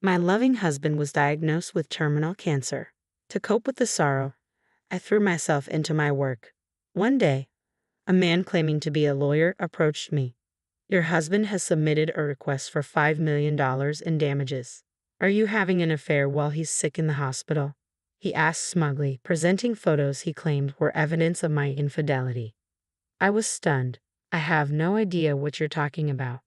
My loving husband was diagnosed with terminal cancer. To cope with the sorrow, I threw myself into my work. One day, a man claiming to be a lawyer approached me. Your husband has submitted a request for $5 million in damages. Are you having an affair while he's sick in the hospital? He asked smugly, presenting photos he claimed were evidence of my infidelity. I was stunned. I have no idea what you're talking about.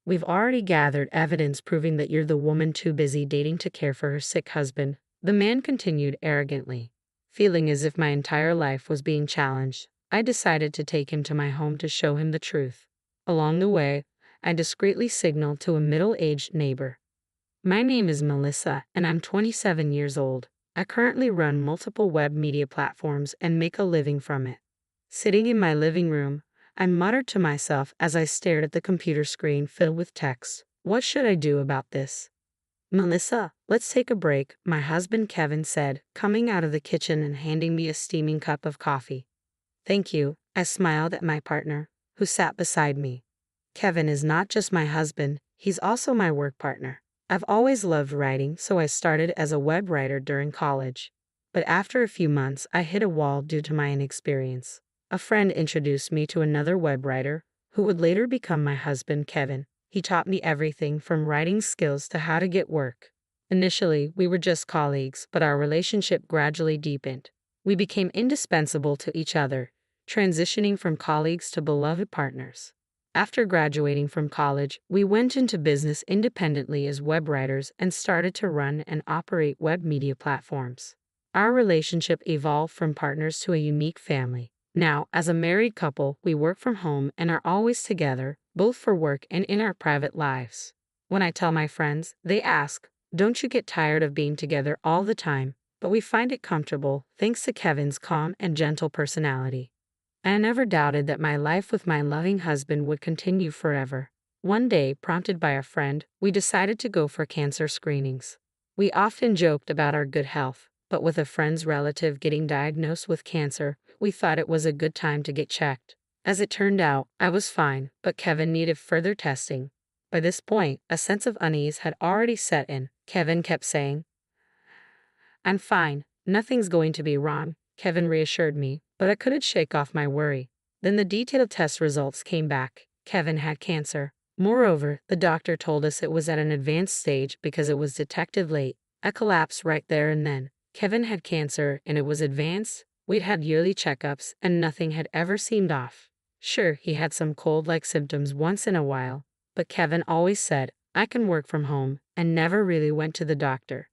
We've already gathered evidence proving that you're the woman too busy dating to care for her sick husband, the man continued arrogantly. Feeling as if my entire life was being challenged, I decided to take him to my home to show him the truth. Along the way, I discreetly signaled to a middle-aged neighbor. My name is Melissa, and I'm 27 years old. I currently run multiple web media platforms and make a living from it. Sitting in my living room, I muttered to myself as I stared at the computer screen filled with text. What should I do about this? Melissa, let's take a break, my husband Kevin said, coming out of the kitchen and handing me a steaming cup of coffee. Thank you, I smiled at my partner, who sat beside me. Kevin is not just my husband, he's also my work partner. I've always loved writing, so I started as a web writer during college. But after a few months, I hit a wall due to my inexperience. A friend introduced me to another web writer, who would later become my husband, Kevin. He taught me everything from writing skills to how to get work. Initially, we were just colleagues, but our relationship gradually deepened. We became indispensable to each other, transitioning from colleagues to beloved partners. After graduating from college, we went into business independently as web writers and started to run and operate web media platforms. Our relationship evolved from partners to a unique family. Now, as a married couple, we work from home and are always together, both for work and in our private lives. When I tell my friends, they ask, "Don't you get tired of being together all the time?" But we find it comfortable, thanks to Kevin's calm and gentle personality. I never doubted that my life with my loving husband would continue forever. One day, prompted by a friend, we decided to go for cancer screenings. We often joked about our good health, but with a friend's relative getting diagnosed with cancer, we thought it was a good time to get checked. As it turned out, I was fine, but Kevin needed further testing. By this point, a sense of unease had already set in. Kevin kept saying, "I'm fine, nothing's going to be wrong," Kevin reassured me, but I couldn't shake off my worry. Then the detailed test results came back. Kevin had cancer. Moreover, the doctor told us it was at an advanced stage because it was detected late. I collapsed right there and then. Kevin had cancer and it was advanced. We'd had yearly checkups and nothing had ever seemed off. Sure, he had some cold-like symptoms once in a while, but Kevin always said, "I can work from home," and never really went to the doctor.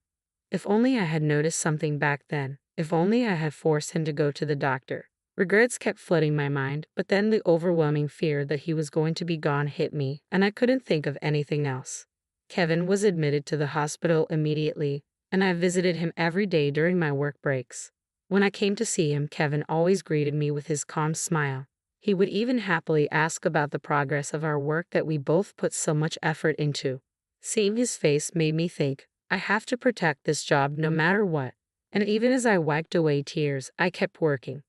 If only I had noticed something back then. If only I had forced him to go to the doctor. Regrets kept flooding my mind, but then the overwhelming fear that he was going to be gone hit me, and I couldn't think of anything else. Kevin was admitted to the hospital immediately, and I visited him every day during my work breaks. When I came to see him, Kevin always greeted me with his calm smile. He would even happily ask about the progress of our work that we both put so much effort into. Seeing his face made me think, I have to protect this job no matter what. And even as I wiped away tears, I kept working.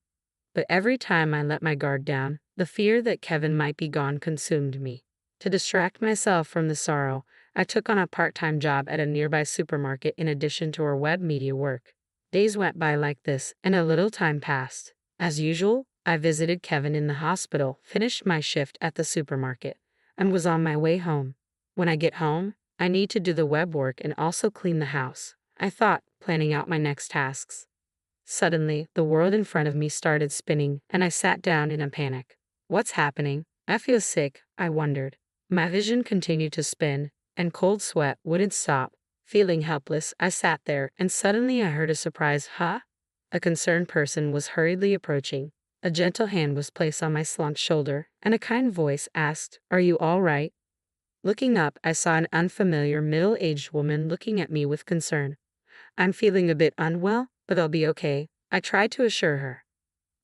But every time I let my guard down, the fear that Kevin might be gone consumed me. To distract myself from the sorrow, I took on a part-time job at a nearby supermarket in addition to our web media work. Days went by like this, and a little time passed. As usual, I visited Kevin in the hospital, finished my shift at the supermarket, and was on my way home. When I get home, I need to do the web work and also clean the house, I thought, planning out my next tasks. Suddenly, the world in front of me started spinning, and I sat down in a panic. What's happening? I feel sick, I wondered. My vision continued to spin, and cold sweat wouldn't stop. Feeling helpless, I sat there, and suddenly I heard a surprise, "Huh?" A concerned person was hurriedly approaching. A gentle hand was placed on my slumped shoulder, and a kind voice asked, "Are you all right?" Looking up, I saw an unfamiliar middle-aged woman looking at me with concern. "I'm feeling a bit unwell, but I'll be okay," I tried to assure her.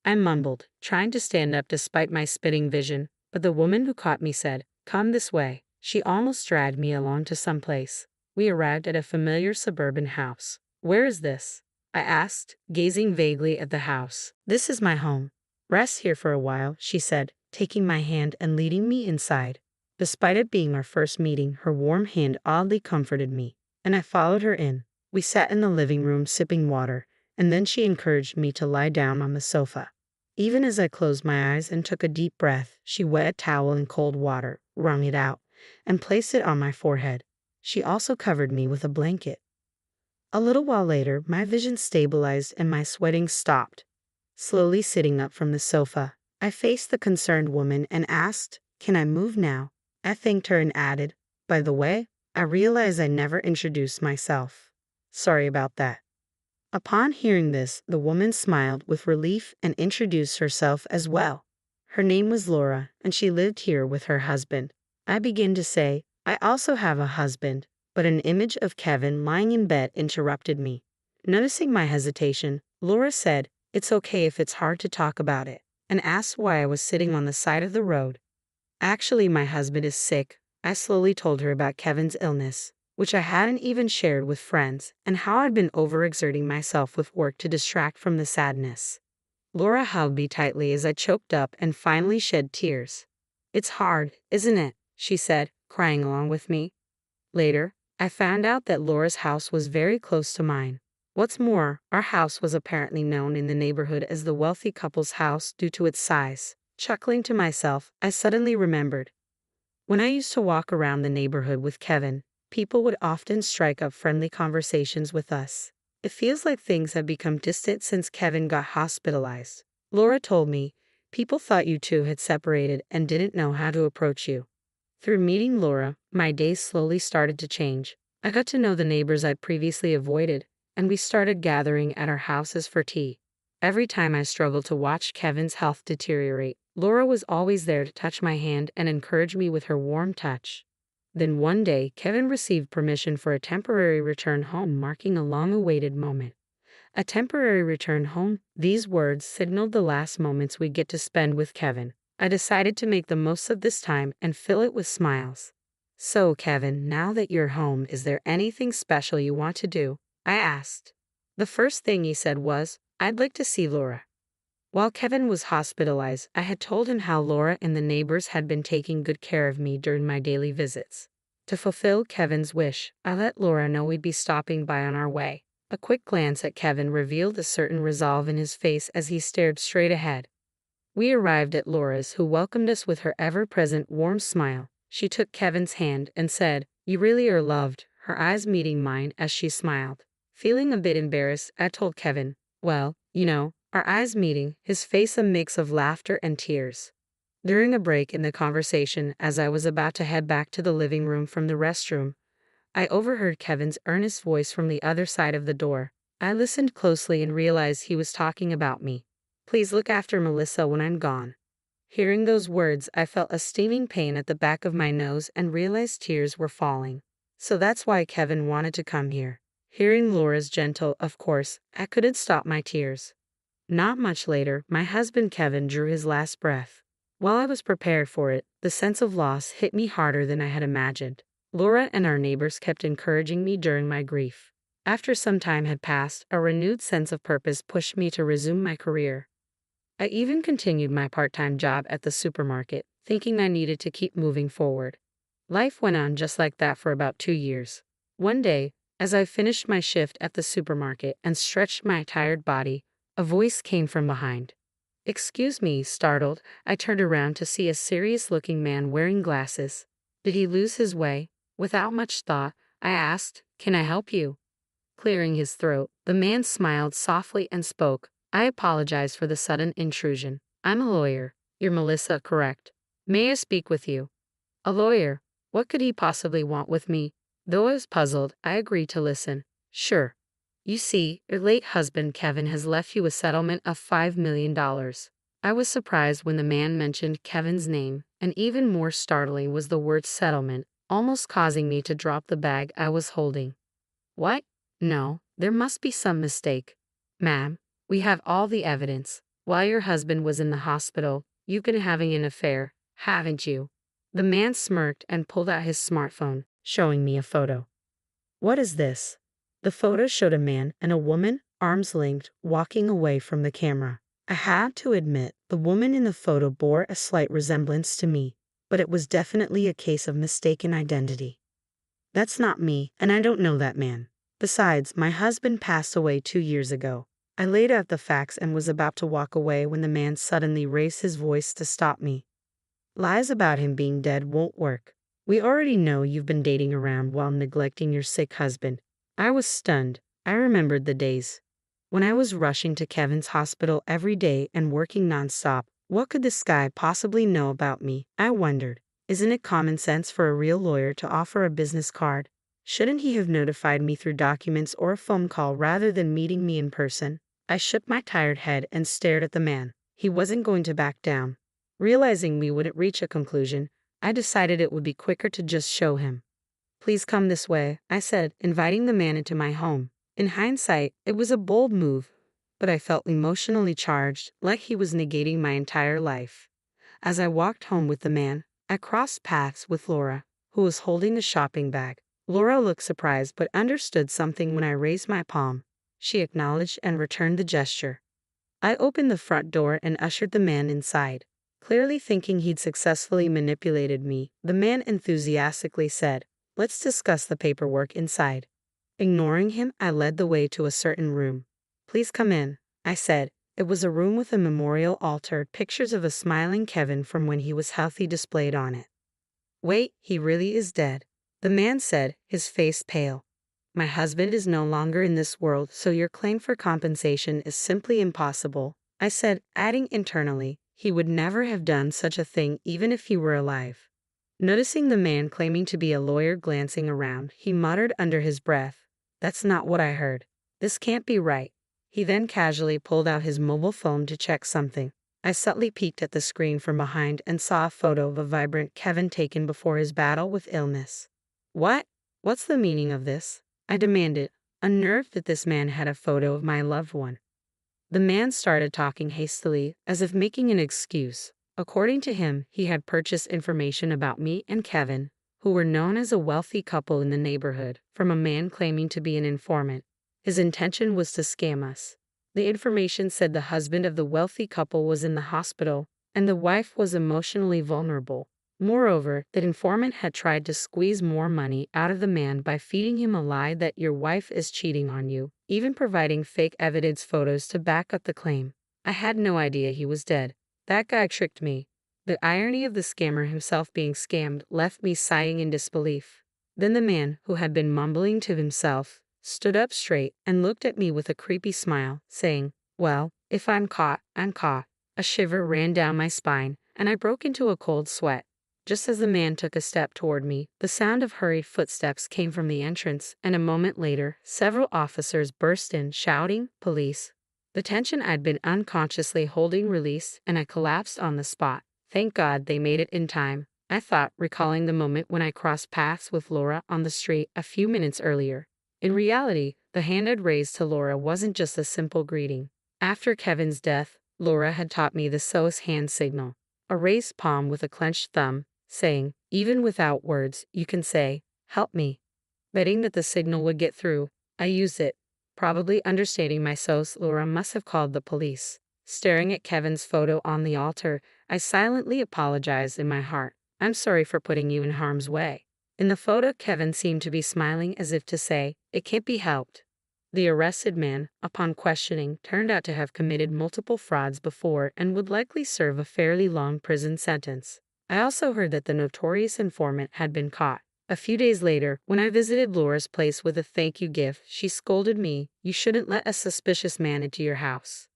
I mumbled, trying to stand up despite my spinning vision, but the woman who caught me said, "Come this way." She almost dragged me along to some place. We arrived at a familiar suburban house. "Where is this?" I asked, gazing vaguely at the house. "This is my home. Rest here for a while," she said, taking my hand and leading me inside. Despite it being our first meeting, her warm hand oddly comforted me. and I followed her in. We sat in the living room sipping water, and then she encouraged me to lie down on the sofa. Even as I closed my eyes and took a deep breath, she wet a towel in cold water, wrung it out, and placed it on my forehead. She also covered me with a blanket. A little while later, my vision stabilized and my sweating stopped. Slowly sitting up from the sofa, I faced the concerned woman and asked, "Can I move now?" I thanked her and added, "By the way, I realize I never introduced myself. Sorry about that." Upon hearing this, the woman smiled with relief and introduced herself as well. Her name was Laura, and she lived here with her husband. I began to say, "I also have a husband," but an image of Kevin lying in bed interrupted me. Noticing my hesitation, Laura said, "It's okay if it's hard to talk about it," and asked why I was sitting on the side of the road. "Actually, my husband is sick." I slowly told her about Kevin's illness, which I hadn't even shared with friends, and how I'd been overexerting myself with work to distract from the sadness. Laura held me tightly as I choked up and finally shed tears. "It's hard, isn't it?" she said, crying along with me. Later, I found out that Laura's house was very close to mine. What's more, our house was apparently known in the neighborhood as the wealthy couple's house due to its size. Chuckling to myself, I suddenly remembered. When I used to walk around the neighborhood with Kevin, people would often strike up friendly conversations with us. It feels like things have become distant since Kevin got hospitalized. Laura told me, people thought you two had separated and didn't know how to approach you. Through meeting Laura, my days slowly started to change. I got to know the neighbors I'd previously avoided, and we started gathering at our houses for tea. Every time I struggled to watch Kevin's health deteriorate, Laura was always there to touch my hand and encourage me with her warm touch. Then one day, Kevin received permission for a temporary return home, marking a long-awaited moment. A temporary return home, these words signaled the last moments we'd get to spend with Kevin. I decided to make the most of this time and fill it with smiles. "So, Kevin, now that you're home, is there anything special you want to do?" I asked. The first thing he said was, "I'd like to see Laura." While Kevin was hospitalized, I had told him how Laura and the neighbors had been taking good care of me during my daily visits. To fulfill Kevin's wish, I let Laura know we'd be stopping by on our way. A quick glance at Kevin revealed a certain resolve in his face as he stared straight ahead. We arrived at Laura's, who welcomed us with her ever-present warm smile. She took Kevin's hand and said, "You really are loved," her eyes meeting mine as she smiled. Feeling a bit embarrassed, I told Kevin, "Well, our eyes meeting," his face a mix of laughter and tears. During a break in the conversation, as I was about to head back to the living room from the restroom, I overheard Kevin's earnest voice from the other side of the door. I listened closely and realized he was talking about me. "Please look after Melissa when I'm gone." Hearing those words, I felt a stinging pain at the back of my nose and realized tears were falling. So that's why Kevin wanted to come here. Hearing Laura's gentle, "Of course," I couldn't stop my tears. Not much later, my husband Kevin drew his last breath. While I was prepared for it, the sense of loss hit me harder than I had imagined. Laura and our neighbors kept encouraging me during my grief. After some time had passed, a renewed sense of purpose pushed me to resume my career. I even continued my part-time job at the supermarket, thinking I needed to keep moving forward. Life went on just like that for about 2 years. One day, as I finished my shift at the supermarket and stretched my tired body, a voice came from behind. "Excuse me," startled, I turned around to see a serious-looking man wearing glasses. Did he lose his way? Without much thought, I asked, "Can I help you?" Clearing his throat, the man smiled softly and spoke, "I apologize for the sudden intrusion. I'm a lawyer. You're Melissa, correct? May I speak with you?" A lawyer? What could he possibly want with me? Though I was puzzled, I agreed to listen. "Sure. You see, your late husband Kevin has left you a settlement of $5 million. I was surprised when the man mentioned Kevin's name, and even more startling was the word settlement, almost causing me to drop the bag I was holding. "What? No, there must be some mistake. Ma'am, we have all the evidence. While your husband was in the hospital, you've been having an affair, haven't you?" The man smirked and pulled out his smartphone, showing me a photo. "What is this?" The photo showed a man and a woman, arms linked, walking away from the camera. I had to admit, the woman in the photo bore a slight resemblance to me, but it was definitely a case of mistaken identity. That's not me, and I don't know that man. Besides, my husband passed away 2 years ago. I laid out the facts and was about to walk away when the man suddenly raised his voice to stop me. Lies about him being dead won't work. We already know you've been dating around while neglecting your sick husband. I was stunned. I remembered the days when I was rushing to Kevin's hospital every day and working nonstop. What could this guy possibly know about me? I wondered. Isn't it common sense for a real lawyer to offer a business card? Shouldn't he have notified me through documents or a phone call rather than meeting me in person? I shook my tired head and stared at the man. He wasn't going to back down. Realizing we wouldn't reach a conclusion, I decided it would be quicker to just show him. Please come this way, I said, inviting the man into my home. In hindsight, it was a bold move, but I felt emotionally charged, like he was negating my entire life. As I walked home with the man, I crossed paths with Laura, who was holding the shopping bag. Laura looked surprised but understood something when I raised my palm. She acknowledged and returned the gesture. I opened the front door and ushered the man inside. Clearly thinking he'd successfully manipulated me, the man enthusiastically said, "Let's discuss the paperwork inside." Ignoring him, I led the way to a certain room. "Please come in," I said. It was a room with a memorial altar, pictures of a smiling Kevin from when he was healthy displayed on it. "Wait, he really is dead," the man said, his face pale. "My husband is no longer in this world, so your claim for compensation is simply impossible," I said, adding internally, he would never have done such a thing even if he were alive. Noticing the man claiming to be a lawyer glancing around, he muttered under his breath, "That's not what I heard. This can't be right." He then casually pulled out his mobile phone to check something. I subtly peeked at the screen from behind and saw a photo of a vibrant Kevin taken before his battle with illness. What's the meaning of this?" I demanded, unnerved that this man had a photo of my loved one. The man started talking hastily, as if making an excuse. According to him, he had purchased information about me and Kevin, who were known as a wealthy couple in the neighborhood, from a man claiming to be an informant. His intention was to scam us. The information said the husband of the wealthy couple was in the hospital, and the wife was emotionally vulnerable. Moreover, the informant had tried to squeeze more money out of the man by feeding him a lie that your wife is cheating on you, even providing fake evidence photos to back up the claim. I had no idea he was dead. That guy tricked me. The irony of the scammer himself being scammed left me sighing in disbelief. Then the man, who had been mumbling to himself, stood up straight and looked at me with a creepy smile, saying, "Well, if I'm caught, I'm caught." A shiver ran down my spine, and I broke into a cold sweat. Just as the man took a step toward me, the sound of hurried footsteps came from the entrance, and a moment later, several officers burst in, shouting, "Police." The tension I'd been unconsciously holding released, and I collapsed on the spot. Thank God they made it in time, I thought, recalling the moment when I crossed paths with Laura on the street a few minutes earlier. In reality, the hand I'd raised to Laura wasn't just a simple greeting. After Kevin's death, Laura had taught me the SOS hand signal, a raised palm with a clenched thumb, saying, even without words, you can say, "Help me." Betting that the signal would get through, I used it. Probably understating my SOS, Laura must have called the police. Staring at Kevin's photo on the altar, I silently apologized in my heart. "I'm sorry for putting you in harm's way." In the photo, Kevin seemed to be smiling as if to say, "It can't be helped." The arrested man, upon questioning, turned out to have committed multiple frauds before and would likely serve a fairly long prison sentence. I also heard that the notorious informant had been caught. A few days later, when I visited Laura's place with a thank you gift, she scolded me, "You shouldn't let a suspicious man into your house."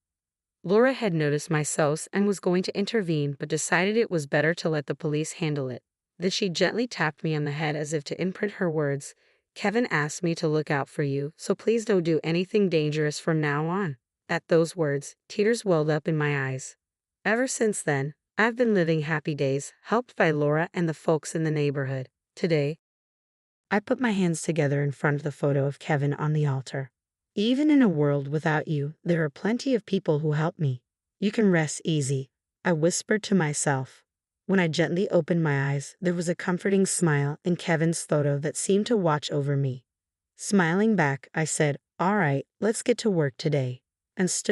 Laura had noticed my SOS and was going to intervene but decided it was better to let the police handle it. Then she gently tapped me on the head as if to imprint her words, "Kevin asked me to look out for you, so please don't do anything dangerous from now on." At those words, tears welled up in my eyes. Ever since then, I've been living happy days, helped by Laura and the folks in the neighborhood. Today, I put my hands together in front of the photo of Kevin on the altar. Even in a world without you, there are plenty of people who help me. You can rest easy, I whispered to myself. When I gently opened my eyes, there was a comforting smile in Kevin's photo that seemed to watch over me. Smiling back, I said, "All right, let's get to work today," and stood